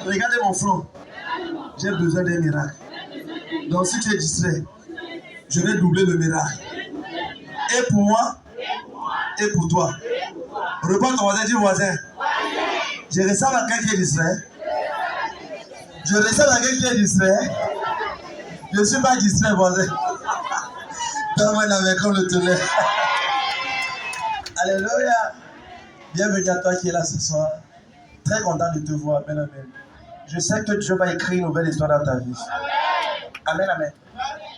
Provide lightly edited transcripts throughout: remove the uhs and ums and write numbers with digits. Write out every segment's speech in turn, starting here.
Regardez mon front. J'ai besoin d'un miracle. Donc si tu es distrait, je vais doubler le miracle. Et pour moi, et pour toi. Reprends ton voisin, dis voisin. Je ressemble à quelqu'un qui est distrait. Je ressemble à quelqu'un qui est distrait. Je ne suis pas distrait, voisin. Donne-moi la main comme le tonnerre. Alléluia. Bienvenue à toi qui es là ce soir. Très content de te voir. Amen, amen. Je sais que Dieu va écrire une nouvelle histoire dans ta vie. Amen, amen.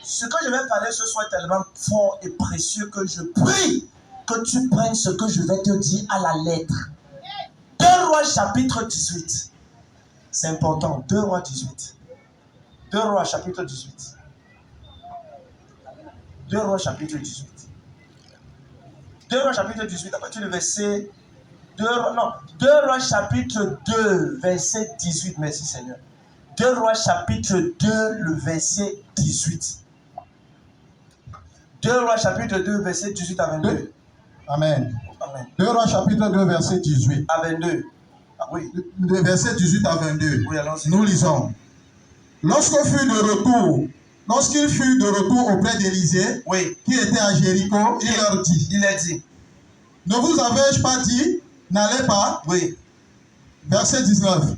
Ce que je vais parler ce soir est tellement fort et précieux que je prie que tu prennes ce que je vais te dire à la lettre. 2 Rois chapitre 18. C'est important. 2 Rois 18. 2 Rois chapitre 18. 2 Rois chapitre 18. 2 Rois chapitre 18, à partir du verset 2 Rois chapitre 2, verset 18. Merci Seigneur. 2 Rois chapitre 2, le verset 18. 2 Rois chapitre 2, verset 18 à 22. Amen. Amen. 2 Rois chapitre 2, verset 18. À 22. Ah, oui. De verset 18 à 22. Oui, allons-y. Nous lisons. Lorsqu'il fut de retour auprès d'Élisée, oui, qui était à Jéricho, il leur dit. Il a dit. Ne vous avais-je pas dit, n'allez pas? Oui. Verset 19.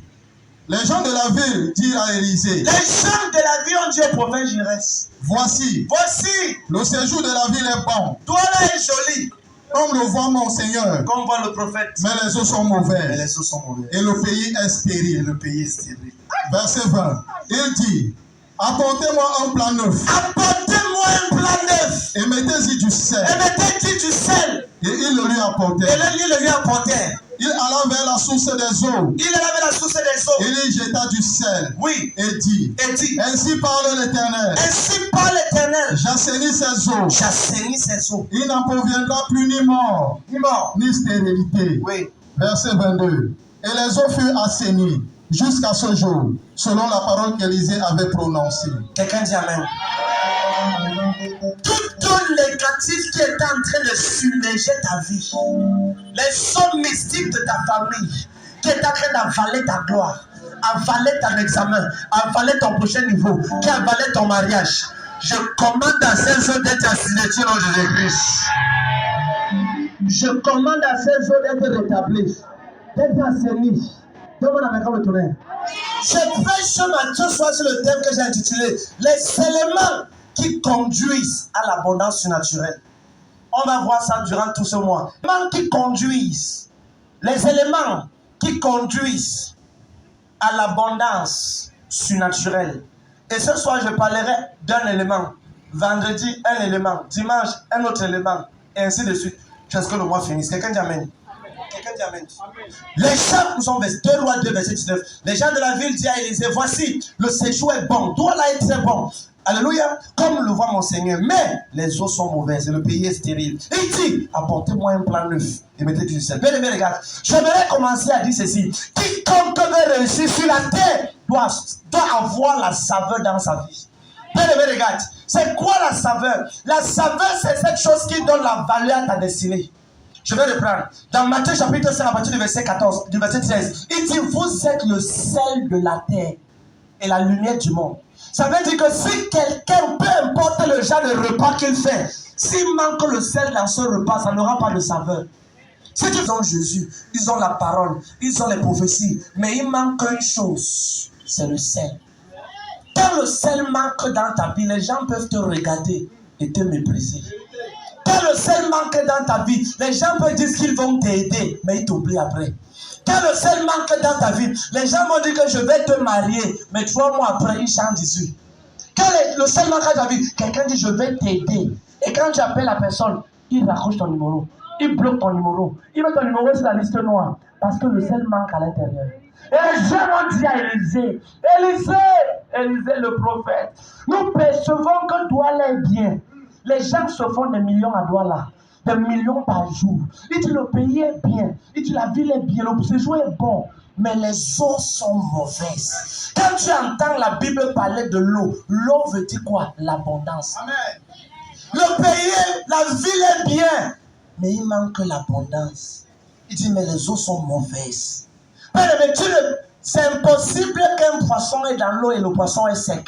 Les gens de la ville dirent à Élisée. Les gens de la ville ont dit au prophète Girès. Voici. Le séjour de la ville est bon. Toi là est joli. Comme le voit mon Seigneur. Comme voit le prophète. Mais les eaux sont mauvaises. Mais les eaux sont mauvaises. Et le pays est stérile. Et le pays est stérile. Verset 20. Il dit. Apportez-moi un plat neuf. Apportez-moi un plat neuf. Et mettez-y du sel. Et mettez-y du sel. Et il le lui apportait. Et il le lui apportait. Il alla vers la source des eaux. Il alla vers la source des eaux. Et il jeta du sel. Oui. Et dit. Ainsi parle l'Éternel. Ainsi parle l'Éternel. J'assainis ces eaux. J'assainis ces eaux. Il n'en proviendra plus ni mort. Ni stérilité. Oui. Verset 22. Et les eaux furent assainies jusqu'à ce jour, selon la parole qu'Élisée avait prononcée. Quelqu'un dit Amen. Tout négatif qui est en train de submerger ta vie, les sons mystiques de ta famille, qui est en train d'avaler ta gloire, avaler ton examen, avaler ton prochain niveau, qui avaler ton mariage, je commande à ces eaux d'être assignées dans Jésus-Christ. Je commande à ces eaux d'être rétablies, d'être assainies. Donne-moi la main comme le tonnerre. Je prêche ce matin soir sur le thème que j'ai intitulé les éléments qui conduisent à l'abondance surnaturelle. On va voir ça durant tout ce mois. Les éléments qui conduisent, les éléments qui conduisent à l'abondance surnaturelle. Et ce soir, je parlerai d'un élément. Vendredi, un élément. Dimanche, un autre élément. Et ainsi de suite. Jusqu'à ce que le mois finisse. Quelqu'un dit Amen. Quelqu'un dit Amen. Les gens, nous sommes 2 Rois 2, verset 19. Les gens de la ville disent à Élisée, voici, le séjour est bon. Toi là est très bon. Alléluia. Comme le voit mon Seigneur. Mais les eaux sont mauvaises et le pays est stérile. Il dit, apportez-moi un plat neuf et mettez du sel. Bien aimé, regarde. J'aimerais commencer à dire ceci. Quiconque veut réussir sur la terre doit avoir la saveur dans sa vie. Bien aimé, regarde. C'est quoi la saveur? La saveur, c'est cette chose qui donne la valeur à ta destinée. Je vais reprendre. Dans Matthieu chapitre 5, à partir du verset 14, du verset 13, il dit, vous êtes le sel de la terre et la lumière du monde. Ça veut dire que si quelqu'un, peu importe le genre de repas qu'il fait, s'il manque le sel dans ce repas, ça n'aura pas de saveur. Ceux qui ont Jésus, ils ont la parole, ils ont les prophéties, mais il manque une chose, c'est le sel. Quand le sel manque dans ta vie, les gens peuvent te regarder et te mépriser. Quand le sel manque dans ta vie, les gens peuvent dire qu'ils vont t'aider, mais ils t'oublient après. Quand le sel manque dans ta vie, les gens vont dire que je vais te marier, mais 3 mois après, ils changent d'issue. Quand le sel manque dans ta vie, quelqu'un dit je vais t'aider. Et quand tu appelles la personne, il raccroche ton numéro, il bloque ton numéro, il met ton numéro sur la liste noire, parce que le sel manque à l'intérieur. Et les gens vont dire à Élisée, Élisée le prophète, nous percevons que Douala est bien. Les gens se font des millions à Douala, des millions par jour. Il dit le pays est bien, il dit la ville est bien, le séjour est bon, mais les eaux sont mauvaises. Quand tu entends la Bible parler de l'eau, l'eau veut dire quoi? L'abondance. Amen. Le pays, la ville est bien, mais il manque l'abondance. Il dit mais les eaux sont mauvaises. Mais poisson est dans l'eau et le poisson est sec.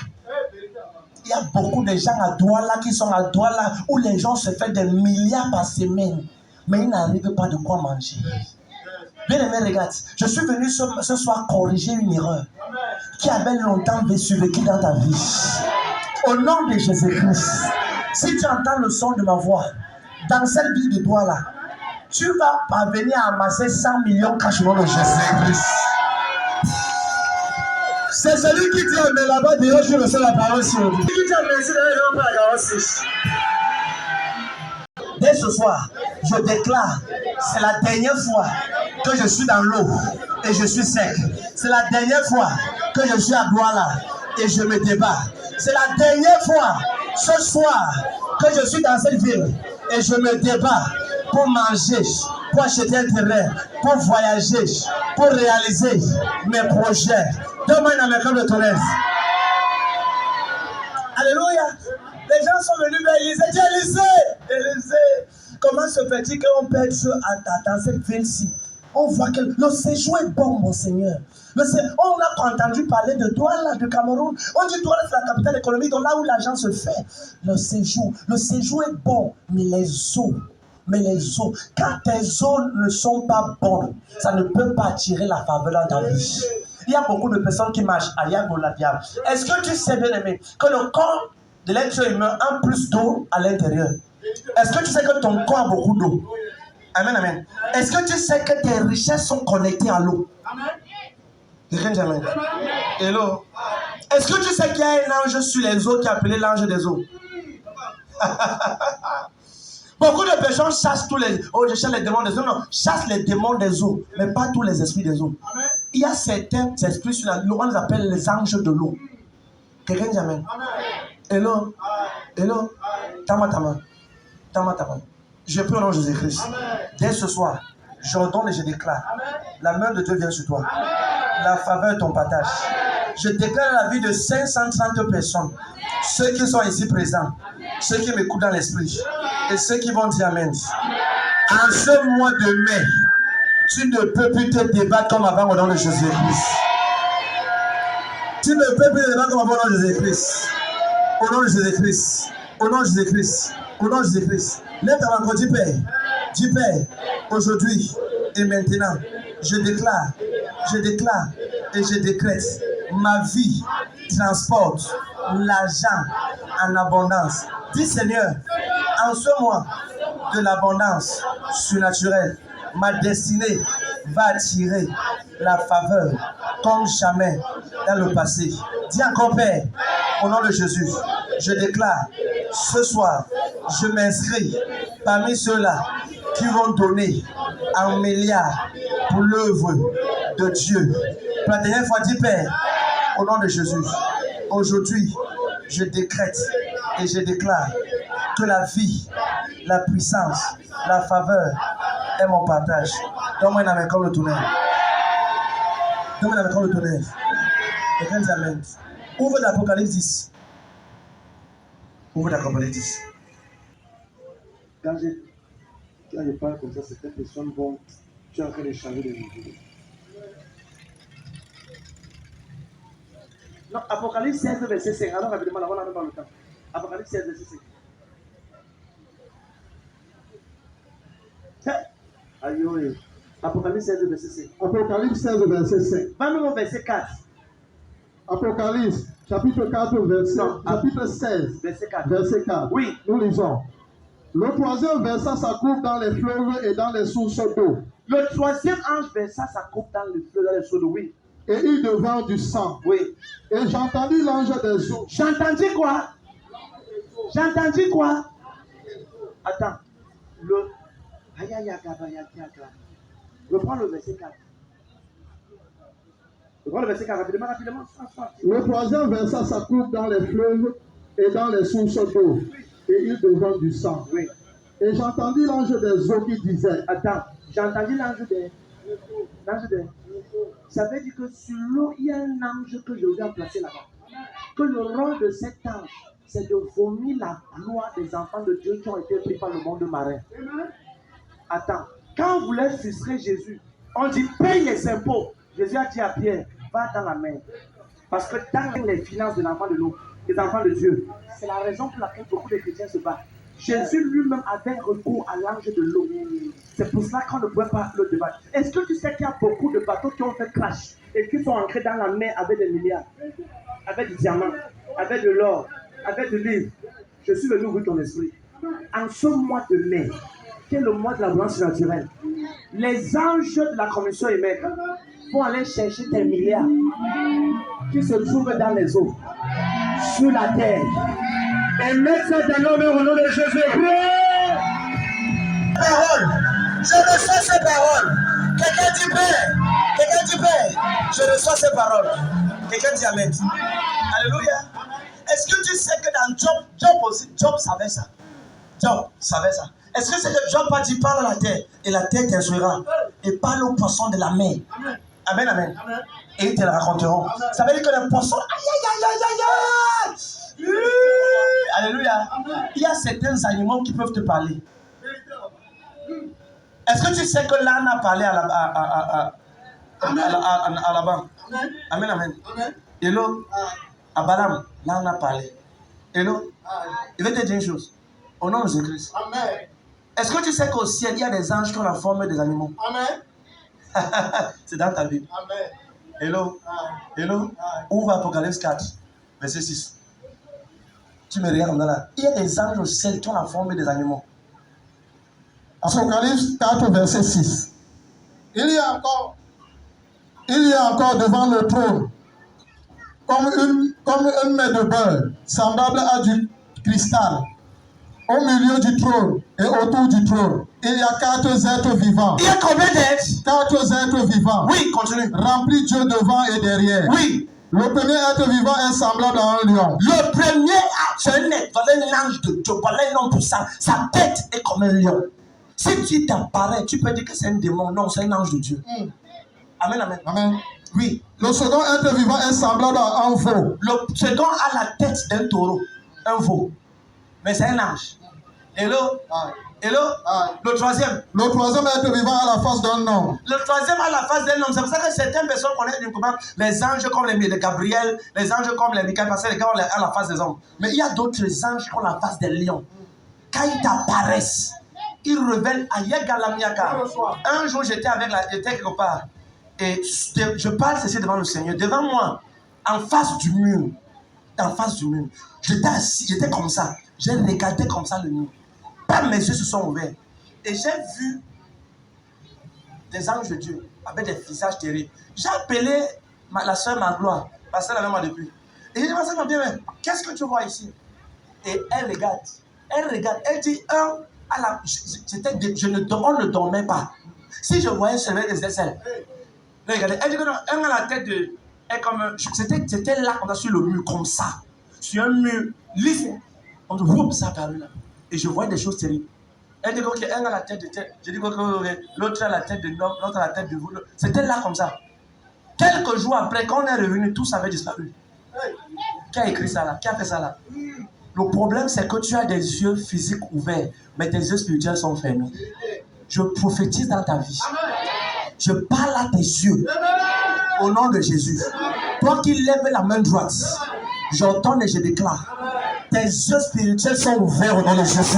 Il y a beaucoup de gens à Douala qui sont à Douala où les gens se font des milliards par semaine, mais ils n'arrivent pas de quoi manger. Bien aimé, regarde, je suis venu ce soir corriger une erreur qui avait longtemps survécu dans ta vie. Au nom de Jésus-Christ, si tu entends le son de ma voix, dans cette ville de Douala, tu vas parvenir à amasser 100 millions cash au nom de Jésus-Christ. C'est celui qui dit mais là-bas, d'ailleurs, je reçois la parole sur lui. Qui dit merci, d'ailleurs, je la parole sur. Dès ce soir, je déclare, c'est la dernière fois que je suis dans l'eau et je suis sec. C'est la dernière fois que je suis à Douala et je me débat. C'est la dernière fois, ce soir, que je suis dans cette ville et je me débat pour manger, pour acheter un terrain, pour voyager, pour réaliser mes projets. Donne-moi une américaine de ton aise. Alléluia. Les gens sont venus vers Élisée. Dis Élisée, comment se fait-il qu'on peut être dans cette ville-ci? On voit que le séjour est bon, mon Seigneur. On a entendu parler de Douala, de Cameroun. On dit Douala, c'est la capitale économique, donc là où l'argent se fait. Le séjour est bon, mais les eaux, quand tes eaux ne sont pas bonnes, ça ne peut pas attirer la faveur dans ta vie. Il y a beaucoup de personnes qui marchent à Yagoladia. Est-ce que tu sais, bien aimé, que le corps de l'être humain a plus d'eau à l'intérieur? Est-ce que tu sais que ton corps a beaucoup d'eau? Amen, amen. Est-ce que tu sais que tes richesses sont connectées à l'eau? Amen. Hello. Est-ce que tu sais qu'il y a un ange sur les eaux qui est appelé l'ange des eaux? Beaucoup de personnes chassent tous les... Oh, je chasse les démons des eaux. Non, chasse les démons des eaux, mais pas tous les esprits des eaux. Il y a certains esprits sur la l'eau, on les appelle les anges de l'eau. Quelqu'un dit amen. Hello. Hello. Tama. Je prie au nom de Jésus-Christ. Dès ce soir, j'ordonne et je déclare. La main de Dieu vient sur toi. La faveur est ton partage. Je déclare la vie de 530 personnes. Ceux qui sont ici présents, ceux qui m'écoutent dans l'esprit, et ceux qui vont dire amen. En ce mois de mai, tu ne peux plus te débattre comme avant au nom de Jésus-Christ. Tu ne peux plus te débattre comme avant au nom de Jésus-Christ. Au nom de Jésus-Christ. Au nom de Jésus-Christ. Au nom de Jésus-Christ. Lève ta main, dis Père. Dis Père, aujourd'hui et maintenant, je déclare et je décrète ma vie transporte l'argent en abondance. Dis Seigneur, en ce mois de l'abondance surnaturelle, ma destinée va attirer la faveur comme jamais dans le passé. Dis encore Père, au nom de Jésus, je déclare ce soir, je m'inscris parmi ceux-là qui vont donner en milliards pour l'œuvre de Dieu. Pour la dernière fois, dis Père, au nom de Jésus, aujourd'hui, je décrète et je déclare que la vie, la puissance, la faveur est mon partage. Donne-moi une main comme le tonnerre. Donne-moi une main comme le tonnerre. Quelqu'un dit amen. Ouvre l'Apocalypse 10. Ouvre l'Apocalypse 10. Quand je parle comme ça, certaines personnes vont... Tu es en train de changer de niveau. Non, Apocalypse 16, verset 5. Alors, rapidement, là, on n'a même pas le temps. Apocalypse 16, verset 5. Aïe, Apocalypse 16, verset 5. Apocalypse 16, verset 5. Va même au verset 4. Apocalypse, chapitre 4, chapitre 16, verset 4. Verset 4. Oui. Nous lisons. Le troisième versa sa coupe dans les fleuves et dans les sources d'eau. Le troisième ange versa sa coupe dans le fleuve, dans les sources d'eau, oui. Et il devint du sang. Oui. Et j'entendis l'ange des eaux. J'entendis quoi? J'entendis quoi? Attends. Reprends le verset 4. Reprends le verset 4, rapidement. Le troisième versa sa coupe dans les fleuves et dans les sources d'eau. Et il devint du sang. Oui. Et j'entendis l'ange des eaux qui disait. Attends, j'ai entendu l'ange des... Ça veut dire que sur l'eau, il y a un ange que Jésus a placé là-bas. Que le rôle de cet ange, c'est de vomir la gloire des enfants de Dieu qui ont été pris par le monde marin. Attends, quand on voulait frustrer Jésus, on dit paye les impôts. Jésus a dit à Pierre, va dans la mer. Parce que dans les finances de l'enfant de l'eau, des enfants de Dieu, c'est la raison pour laquelle beaucoup de chrétiens se battent. Jésus lui-même avait recours à l'ange de l'eau. C'est pour cela qu'on ne pouvait pas le débattre. Est-ce que tu sais qu'il y a beaucoup de bateaux qui ont fait crash et qui sont entrés dans la mer avec des milliards, avec du diamant, avec de l'or, avec du livre? Je suis venu ouvrir ton esprit. En ce mois de mai, qui est le mois de la branche naturelle, les anges de la commission émec vont aller chercher des milliards qui se trouvent dans les eaux, sur la terre, et mettre ça dans l'homme au nom de Jésus. Parole. Je reçois ces paroles. Quelqu'un dit Père. Quelqu'un dit Père. Je reçois ces paroles. Quelqu'un dit Amen. Alléluia. Est-ce que tu sais que dans Job aussi, Job savait ça? Job savait ça. Est-ce que c'est que Job a dit parle à la terre et la terre t'instruira et parle aux poissons de la mer? Amen, amen. Et ils te le raconteront. Ça veut dire que les poissons, aïe. Alléluia. Il y a certains animaux qui peuvent te parler. Est-ce que tu sais que l'âne a parlé à là-bas? Amen, amen. Hello. À Balaam, l'âne a parlé. Hello. Il veut te dire une chose. Au nom de Jésus-Christ. Est-ce que tu sais qu'au ciel, il y a des anges qui ont la forme des animaux? Amen. C'est dans ta Bible. Amen. Hello. Hello. Ouvre Apocalypse 4, verset 6. Tu me regardes là. Il y a des anges au ciel qui ont la forme des animaux. Apocalypse 4, verset 6. Il y a encore devant le trône, comme une main de beurre, semblable à du cristal. Au milieu du trône et autour du trône, il y a 4 êtres vivants. Il y a combien d'êtres? 4 êtres vivants. Oui, continue. Remplis Dieu devant et derrière. Oui. Le premier être vivant est semblable à un lion. Le premier c'est un être, voilà un ange de Dieu, voilà un homme puissant. Sa tête est comme un lion. Si tu t'apparais, tu peux dire que c'est un démon. Non, c'est un ange de Dieu. Amen, amen. Amen. Oui. Le second être vivant est semblable à un veau. Le second a la tête d'un taureau, un veau. Mais c'est un ange. Hello? Hello? Le troisième? Le troisième être vivant a la face d'un homme. Le troisième a la face d'un homme. C'est pour ça que certaines personnes connaissent les anges comme les Gabriel, les anges comme les Michael, parce que les gars ont la face des hommes. Mais il y a d'autres anges qui ont la face des lions. Quand ils t'apparaissent, ils révèlent à Yegalamiaka. Un jour, j'étais quelque part. Et je parle ceci devant le Seigneur. Devant moi, en face du mur. En face du mur. J'étais assis, j'étais comme ça. J'ai regardé comme ça le mur. Pas mes yeux se sont ouverts. Et j'ai vu des anges de Dieu avec des visages terribles. J'ai appelé la soeur Magloire, parce qu'elle avait moi depuis. Et j'ai dit, ma soeur, ma bien-mère, qu'est-ce que tu vois ici? Et elle regarde. Elle dit, on ne dormait pas. Si je voyais seulement des aisselles. Regardez, elle dit que non, elle a la tête de. C'était là, on a sur le mur, comme ça. Sur un mur lisse. On dit, ça apparu là. Et je vois des choses terribles. Elle dit qu'elle a la tête de tête. Je dis que l'autre a la tête de l'homme, l'autre a la tête de vous. C'était là comme ça. Quelques jours après, quand on est revenu, tout ça avait disparu. Qui a écrit ça là? Qui a fait ça là? Le problème, c'est que tu as des yeux physiques ouverts, mais tes yeux spirituels sont fermés. Je prophétise dans ta vie. Je parle à tes yeux. Au nom de Jésus. Toi qui lèves la main droite, j'entends et je déclare. Tes yeux spirituels sont ouverts au nom de Jésus.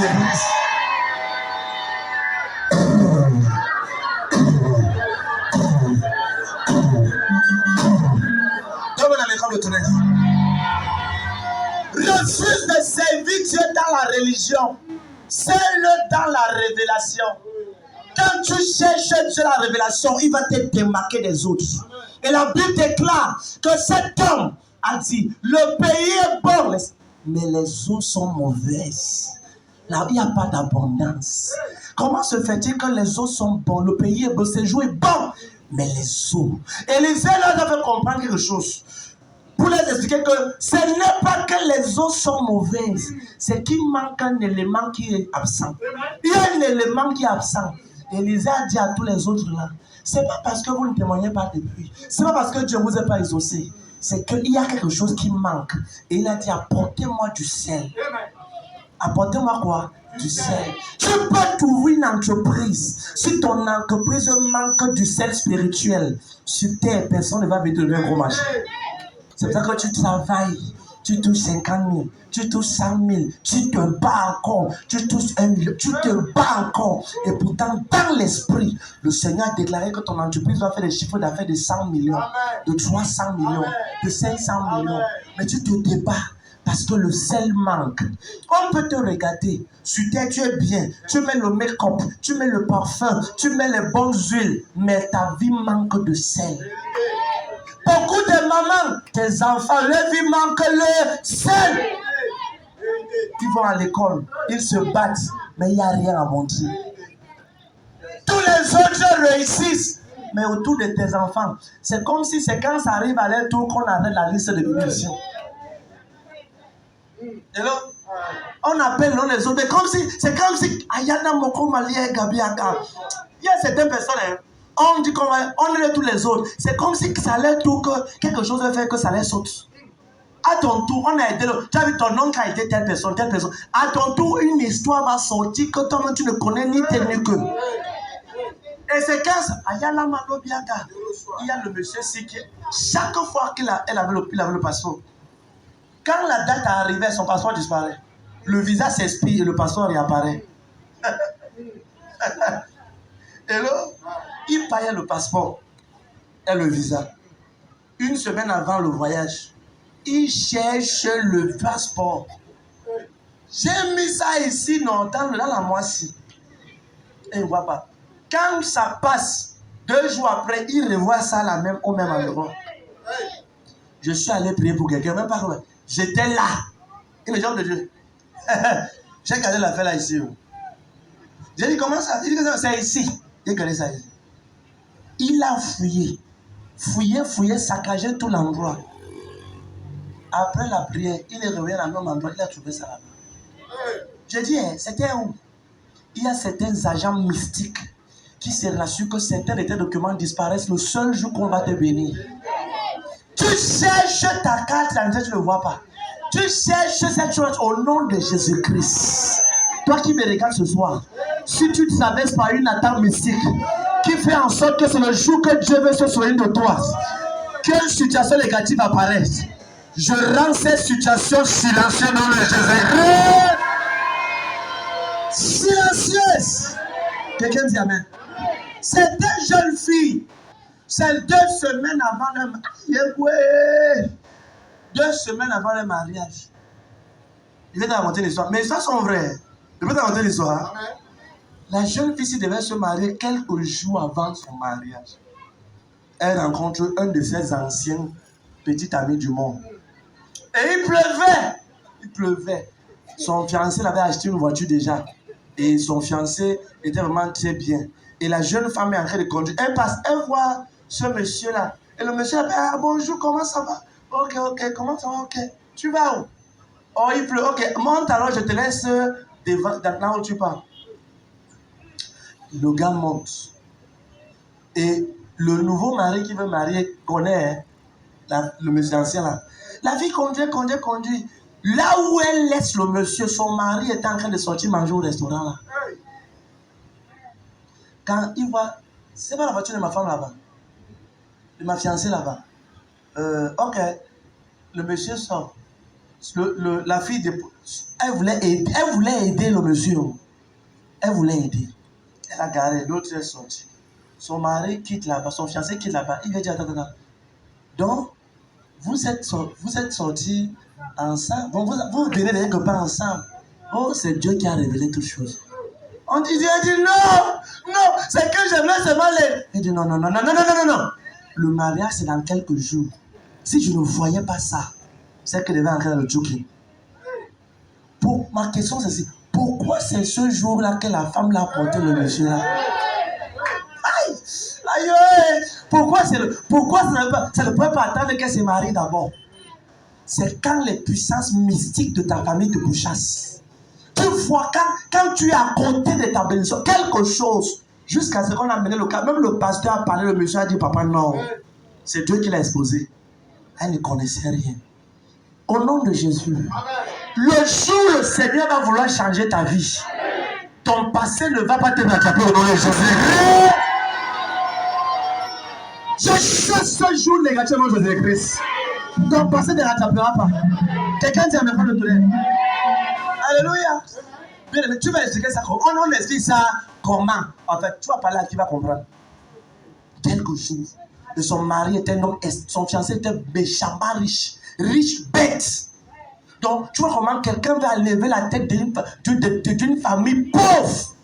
Comme dans l'école de tonnerre. Refuse de servir Dieu dans la religion. Sers-le dans la révélation. Quand tu cherches Dieu la révélation, il va te démarquer des autres. Et la Bible déclare que cet homme a dit, le pays est bon, mais les eaux sont mauvaises. Là, il n'y a pas d'abondance. Comment se fait-il que les eaux sont bonnes? Le pays est beau, le séjour est bon, mais les eaux. Élisée leur a fait comprendre quelque chose. Pour leur expliquer que ce n'est pas que les eaux sont mauvaises, c'est qu'il manque un élément qui est absent. Il y a un élément qui est absent. Élisée a dit à tous les autres là, c'est pas parce que vous ne témoignez pas depuis, c'est pas parce que Dieu ne vous a pas exaucé, c'est qu'il y a quelque chose qui manque. Et il a dit, apportez-moi du sel. Apportez-moi quoi? Du sel. Tu peux trouver une entreprise. Si ton entreprise manque du sel spirituel, sur terre, personne ne va venir te donner un gros marché. C'est pour ça que tu travailles. Tu touches 50 000, tu touches 100 000, tu te bats encore, tu touches 1 million, tu te bats encore. Et pourtant, dans l'esprit, le Seigneur a déclaré que ton entreprise va faire des chiffres d'affaires de 100 millions, de 300 millions, de 500 millions. Mais tu te débats parce que le sel manque. On peut te regarder, sur terre tu es bien, tu mets le make-up, tu mets le parfum, tu mets les bonnes huiles, mais ta vie manque de sel. Beaucoup de mamans, tes enfants, leur vie manque le sel. Ils vont à l'école, ils se battent, mais il n'y a rien à montrer. Tous les autres réussissent, mais autour de tes enfants, c'est comme si c'est quand ça arrive à leur tour qu'on arrête la liste de punitions. Hello? On appelle l'un les autres, c'est comme si Ayana Moko Malia Gabiaka. Il y a certaines personnes, on dit qu'on est tous les autres. C'est comme si ça allait tout que quelque chose va faire que ça les saute. À ton tour, on a aidé. Tu as vu ton oncle a été telle personne. À ton tour, une histoire va sortir que toi-même tu ne connais ni tel ni que. Et c'est quand il y a le monsieur qui, chaque fois qu'elle avait le passeport, quand la date est arrivée, son passeport disparaît. Le visa s'expire et le passeport réapparaît. Et là, il payait le passeport et le visa. Une semaine avant le voyage, il cherche le passeport. J'ai mis ça ici, non, dans la moitié. Et il ne voit pas. Quand ça passe, 2 jours après, il revoit ça là même au même endroit. Je suis allé prier pour quelqu'un, même pas que j'étais là. Et les gens de Dieu, j'ai gardé l'affaire là ici. J'ai dit, comment ça? Il dit que c'est ici. J'ai gardé ça ici. Il a fouillé, saccagé tout l'endroit. Après la prière, il est revenu à même endroit, il a trouvé ça là-bas. J'ai dit, c'était où? Il y a certains agents mystiques qui se rassurent que certains de tes documents disparaissent le seul jour qu'on va te bénir. Tu cherches ta carte d'identité, tu ne le vois pas. Tu cherches cette chose au nom de Jésus-Christ. Toi qui me regardes ce soir, si tu te traverses par une attaque mystique qui fait en sorte que c'est le jour que Dieu veut se souvenir de toi, qu'une situation négative apparaisse, je rends cette situation silencieuse dans le Jésus-Christ. Silencieuse. Quelqu'un dit amen. Cette jeune fille, c'est 2 semaines avant le mariage. 2 semaines avant le mariage. Je vais te raconter l'histoire. Mais les histoires sont vraies. Je vais te raconter l'histoire. La jeune fille devait se marier quelques jours avant son mariage. Elle rencontre un de ses anciens petits amis du monde. Et il pleuvait. Son fiancé l'avait acheté une voiture déjà. Et son fiancé était vraiment très bien. Et la jeune femme est en train de conduire. Elle passe, elle voit ce monsieur-là. Et le monsieur appelle, ah, bonjour, comment ça va? Ok, comment ça va? Ok. Tu vas où? Oh, il pleut. Ok, monte alors, je te laisse là où tu pars. Le gars monte. Et le nouveau mari qui veut marier connaît le monsieur ancien là. La fille conduit. Là où elle laisse le monsieur, son mari est en train de sortir manger au restaurant là. Quand il voit, c'est pas la voiture de ma femme là-bas, de ma fiancée là-bas. Ok, le monsieur sort. La fille, elle voulait aider le monsieur. Elle voulait aider. Elle a garé, l'autre est sorti. Son mari quitte là-bas, son fiancé quitte là-bas. Il lui dit, attends. Donc, vous êtes sortis ensemble. Bon, vous venez de quelque part ensemble. Oh, c'est Dieu qui a révélé toutes choses. On dit, Dieu dit non, c'est que j'aimerais seulement les. Il dit non. Le mariage, c'est dans quelques jours. Si je ne voyais pas ça, c'est que je devais entrer dans le joking. Ma question, c'est pourquoi c'est ce jour-là que la femme l'a porté le monsieur là? Aïe, pourquoi ça ne peut pas attendre qu'elle se marie d'abord? C'est quand les puissances mystiques de ta famille te pourchassent. Tu vois, quand tu es à côté de ta bénédiction, quelque chose, jusqu'à ce qu'on a mené le cas, même le pasteur a parlé, le monsieur a dit, papa, non, c'est Dieu qui l'a exposé. Elle ne connaissait rien. Au nom de Jésus, le jour où le Seigneur va vouloir changer ta vie, ton passé ne va pas te rattraper au nom de Jésus. Je chasse ce jour négatif au nom de Jésus-Christ. Ton passé ne rattrapera pas. Quelqu'un dit à me prendre le tonnerre. Alléluia. Bien aimé, tu vas expliquer ça comment? On explique ça comment? En fait, tu vas parler à qui va comprendre. Quelque chose. Et son mari était un homme, son fiancé était méchamment riche. Riche bête. Donc, tu vois comment quelqu'un va lever la tête d'une famille pauvre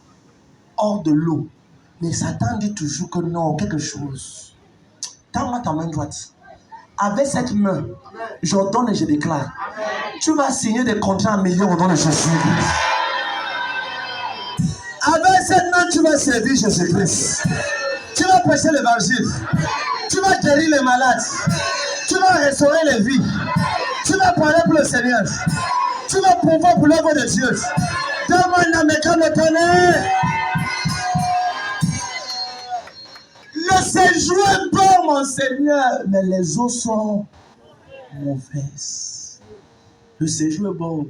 hors de l'eau. Mais Satan dit toujours que non, quelque chose. Tends-moi ta main droite. Avec cette main, j'ordonne et je déclare. Tu vas signer des contrats à millions au nom de Jésus. Avec cette main, tu vas servir Jésus-Christ. Tu vas prêcher l'évangile. Tu vas guérir les malades. Tu vas restaurer les vies. Tu vas parler pour le Seigneur. Tu vas pouvoir pour l'œuvre de Dieu. Donne-moi une américaine de tonnerre. Le séjour est bon, mon Seigneur, mais les eaux sont mauvaises. Le séjour est bon.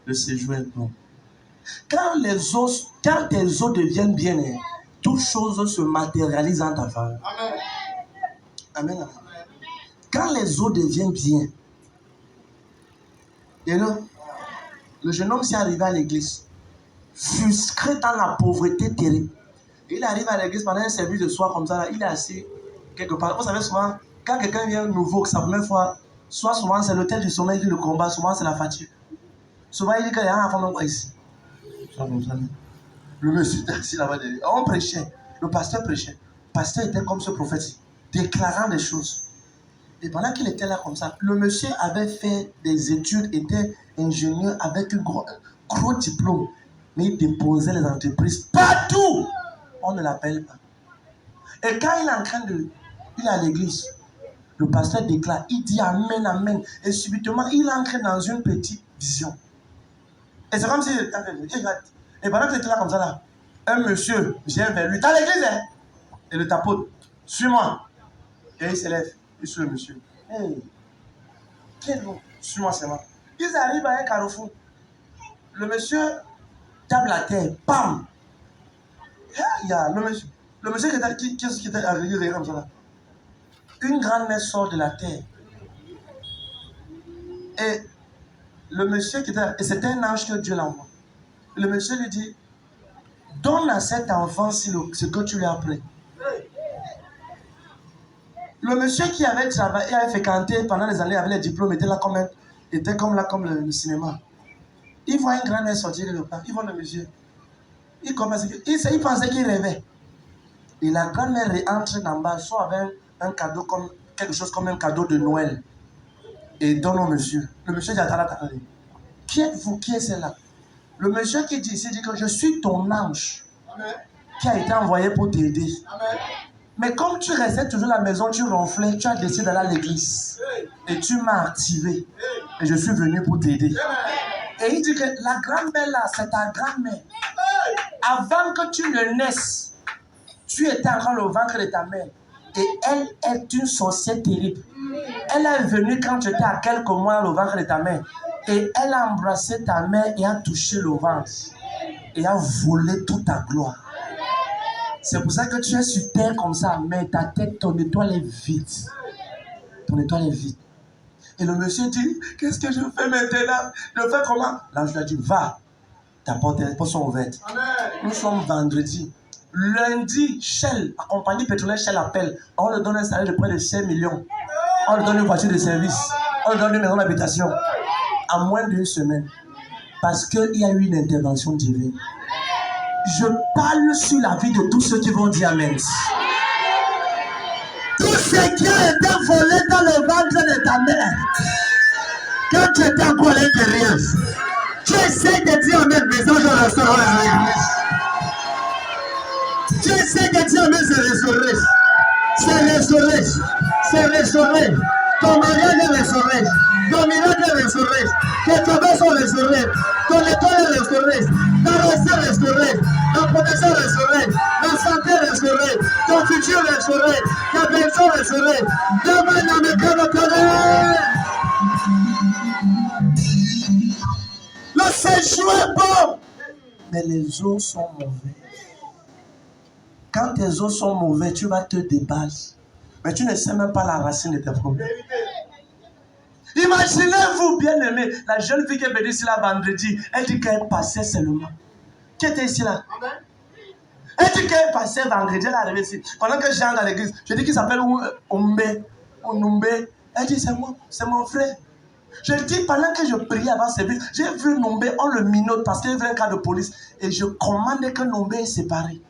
Le séjour est bon. Quand tes eaux deviennent bien, toutes choses se matérialisent en ta faveur. Amen. Amen. Quand les eaux deviennent bien, et là, le jeune homme s'est arrivé à l'église, frustré dans la pauvreté terrible. Il arrive à l'église pendant un service de soir comme ça, là, il est assis quelque part. Vous savez souvent, quand quelqu'un vient nouveau, sa première fois, soit souvent c'est l'hôtel du sommeil qui le combat, souvent c'est la fatigue. Souvent il dit qu'il y a un enfant ici. Le monsieur était assis là-bas. On prêchait, le pasteur prêchait. Le pasteur était comme ce prophète, déclarant des choses. Et pendant qu'il était là comme ça, le monsieur avait fait des études, était ingénieur avec un gros diplôme. Mais il déposait les entreprises partout. On ne l'appelle pas. Et quand il est en train de... Il est à l'église. Le pasteur déclare, il dit Amen, Amen. Et subitement, il entre dans une petite vision. Et c'est comme si... Et pendant qu'il était là comme ça, là, un monsieur vient vers lui. T'es à l'église, hein? Et le tapote. Suis-moi. Et il s'élève. Il suit le monsieur. Hey, quel nom? Suis-moi seulement. Ils arrivent à un carrefour. Le monsieur tape la terre. Bam! Il y a le monsieur qui était arrivé comme ça là. Une grande mer sort de la terre. Et le monsieur qui était... Et c'était un ange que Dieu l'envoie. Le monsieur lui dit, donne à cet enfant ce que tu lui as appris. Le monsieur qui avait travaillé, avait fréquenté pendant des années avec les diplômes, était là comme le cinéma. Il voit une grande mer sortir quelque part. Il voit le monsieur. Il pensait qu'il rêvait. Et la grand-mère rentre d'en bas, soit avec un cadeau, quelque chose comme un cadeau de Noël. Et donne au monsieur. Le monsieur dit, attendez. Qui êtes-vous? Qui est celle-là? Le monsieur qui dit ici, dit que je suis ton ange. Amen. Qui a été envoyé pour t'aider. Mais comme tu restais toujours à la maison, tu ronflais, tu as décidé d'aller à l'église. Et tu m'as activé. Et je suis venu pour t'aider. Et il dit que la grand-mère là, c'est ta grand-mère. Avant que tu ne naisses, tu étais encore le ventre de ta mère. Et elle est une sorcière terrible. Elle est venue quand tu étais à quelques mois le ventre de ta mère. Et elle a embrassé ta mère et a touché le ventre. Et a volé toute ta gloire. C'est pour ça que tu es sur terre comme ça. Mais ta tête, ton étoile est vide. Ton étoile est vide. Et le monsieur dit, qu'est-ce que je fais maintenant? Je fais comment? L'ange lui a dit, va. Ta porte, les portes sont ouvertes. Amen. Nous sommes vendredi. Lundi, Shell, la compagnie pétrolière Shell appelle. On leur donne un salaire de près de 5 millions. On leur donne une voiture de service. On leur donne une maison d'habitation. À moins d'une semaine. Parce qu'il y a eu une intervention divine. Je parle sur la vie de tous ceux qui vont dire Amen. Tout ce qui a été volé dans le ventre de ta mère, quand tu étais encore à l'intérieur, tu essaies de dire Amen, mais ça, je resterai à l'église. Tu essaies de dire Amen, c'est restauré. C'est restauré. C'est restauré. Ton mariage est restauré. Ton miracle est restauré. Tes travaux sont restaurés. Ton école est restaurée. Ta race est restaurée. Ta protection est restaurée. Ta santé est restaurée. Ton futur est restauré. Ta personne est restaurée. Demande à mes cœurs de connaître. Le séjour est bon. Mais les eaux sont mauvaises. Quand tes eaux sont mauvaises, tu vas te débattre. Mais tu ne sais même pas la racine de tes problèmes. Imaginez-vous, bien-aimés, la jeune fille qui est venue ici là vendredi, elle dit qu'elle passait seulement. Qui était ici là? Elle dit qu'elle passait vendredi, elle est arrivée ici. Pendant que j'entre dans l'église, je dis qu'il s'appelle Oumbe. Elle dit c'est moi, c'est mon frère. Je dis pendant que je priais avant ce service, j'ai vu Nombe, on le minote parce qu'il y avait un cas de police. Et je commande que Nombe est séparé.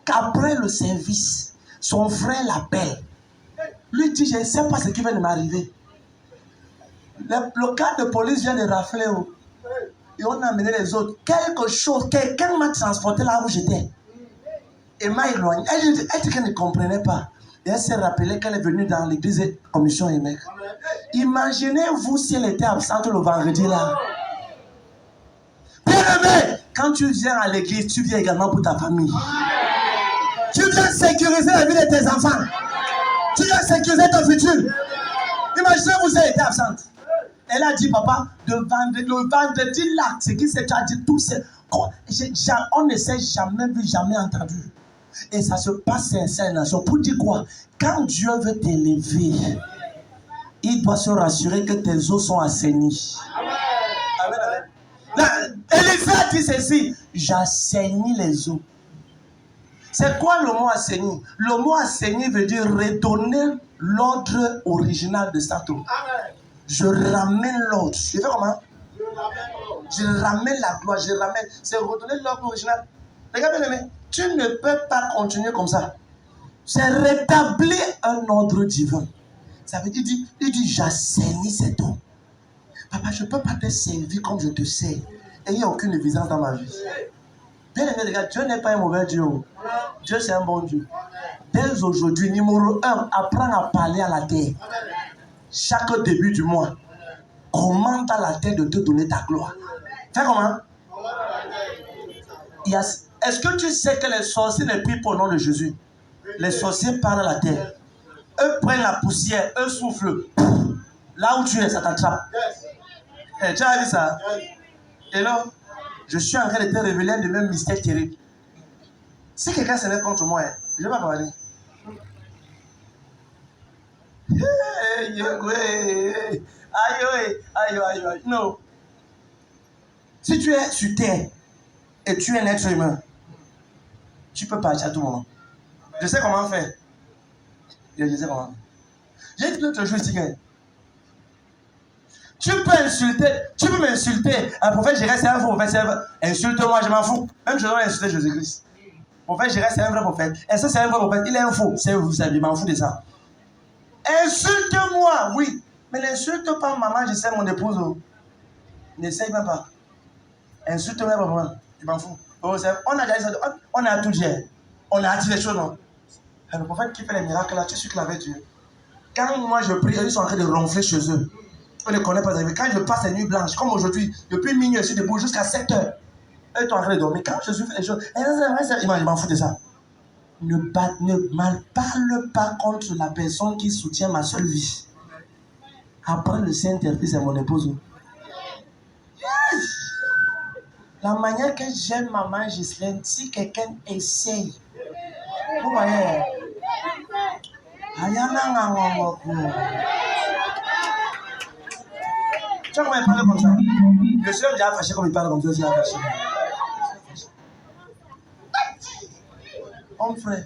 Qu'après le service, son frère l'appelle. Lui dit, je ne sais pas ce qui vient de m'arriver. Le cas de police vient de rafler. Et on a amené les autres. Quelque chose, quelqu'un m'a transporté là où j'étais. Et m'a éloigné. Elle dit qu'elle ne comprenait pas. Et elle s'est rappelée qu'elle est venue dans l'église commission Émec. Imaginez-vous si elle était absente le vendredi là. Bien-aimé, quand tu viens à l'église, tu viens également pour ta famille. Tu viens sécuriser la vie de tes enfants. Tu viens sécuriser ton futur. Imaginez-vous si elle était absente. Elle a dit, papa, le vendredi là, ce qui s'est dit, tout c'est. On ne s'est jamais vu, jamais entendu. Et ça se passe sincèrement. Pour dire quoi? Quand Dieu veut t'élever, il doit se rassurer que tes os sont assainis. Amen, amen. Élisée a dit ceci, j'assainis les os. C'est quoi le mot assaini? Le mot assaini veut dire redonner l'ordre original de cette eau. Je ramène l'ordre. Je fais comment? Je ramène la gloire, je ramène. C'est redonner l'ordre original. Regarde bien, mais tu ne peux pas continuer comme ça. C'est rétablir un ordre divin. Ça veut dire, il dit j'assainis cet eau. Papa, je ne peux pas te servir comme je te sers. Et il n'y a aucune évidence dans ma vie. Bien aimé, regarde, Dieu n'est pas un mauvais Dieu. Dieu, c'est un bon Dieu. Dès aujourd'hui, numéro 1, apprends à parler à la terre. Chaque début du mois, commande à la terre de te donner ta gloire. Fais comment? Est-ce que tu sais que les sorciers ne prient pas au nom de Jésus? Les sorciers parlent à la terre. Eux prennent la poussière, eux soufflent. Là où tu es, ça t'attrape. Tu as vu ça? Et là, je suis en train de te révéler un de mes mystères terribles. Si quelqu'un se lève contre moi, je ne vais pas parler. Aïe. Non. Si tu es sur terre et tu es un être humain, tu peux partir à tout moment. Je sais comment faire. Je sais comment. J'ai dit l'autre jour ici que tu peux m'insulter. Un prophète, je reste un faux prophète. Insulte-moi, je m'en fous. Même je dois insulter Jésus-Christ. Prophète, je reste un vrai prophète. Et ça, c'est un vrai prophète. Il est un faux. Vous savez, je m'en fous de ça. Insulte-moi, oui. Mais n'insulte pas maman, je sais mon épouse. N'essaye même pas. Insulte-moi, maman. Je m'en fous. On a tout dit. On a dit les choses, non? Le prophète qui fait les miracles là, tu sais qu'il avait Dieu. Quand moi je prie, ils sont en train de ronfler chez eux. On ne connaît pas. Quand je passe les nuits blanches, comme aujourd'hui, depuis minuit, je suis debout jusqu'à 7 heures. Eux sont en train de dormir. Quand je suis fait les choses, je m'en fous de ça. Ne mal parle pas contre la personne qui soutient ma seule vie. Après le Saint-Esprit, c'est mon épouse. Yes. La manière que j'aime maman Ghislaine, si quelqu'un essaye, vous voyez, tu vois comment il parle comme ça? Je suis déjà fâché comme il parle comme ça, je suis fâché. Homme frère,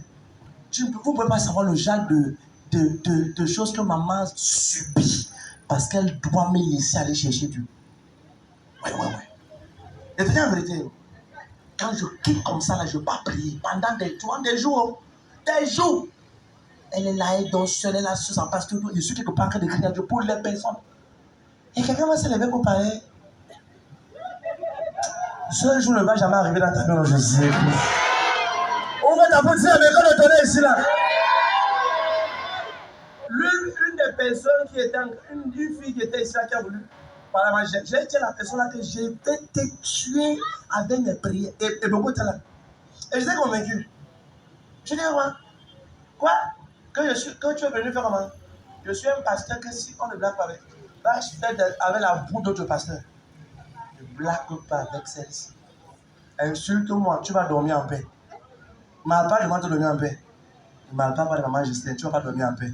vous ne pouvez pas savoir le genre de choses que maman subit parce qu'elle doit me laisser aller chercher Dieu. Ouais. Et c'est la vérité. Quand je quitte comme ça, là, je ne vais pas prier pendant des jours. Elle est là, elle dort seule, elle est là, sur sa passe tout. Je suis quelque part en train de crier à Dieu pour les personnes. Et quelqu'un va se lever pour parler. Ce jour ne va jamais arriver dans ta vie, non, je sais. On va t'applaudir avec le tonnerre ici, là. Une des personnes qui était, une fille qui était ici, là, qui a voulu parler à moi, j'ai dit à la personne là que je vais te tuer avec mes prières. Et beaucoup de là. Et j'étais convaincu. Je dis, quoi? Quand tu es venu faire comment? Je suis un pasteur que si on ne blague pas avec, là je fais avec la boue d'autres pasteurs. Ne blague pas avec celle-ci. Insulte-moi, tu vas dormir en paix. Ma part, je vais te dormir en paix. Ne parle pas de maman Justine, tu ne vas pas dormir en paix.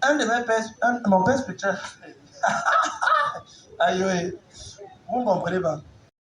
Un de mes pères, mon père spirituel. Aïe, vous ne comprenez pas.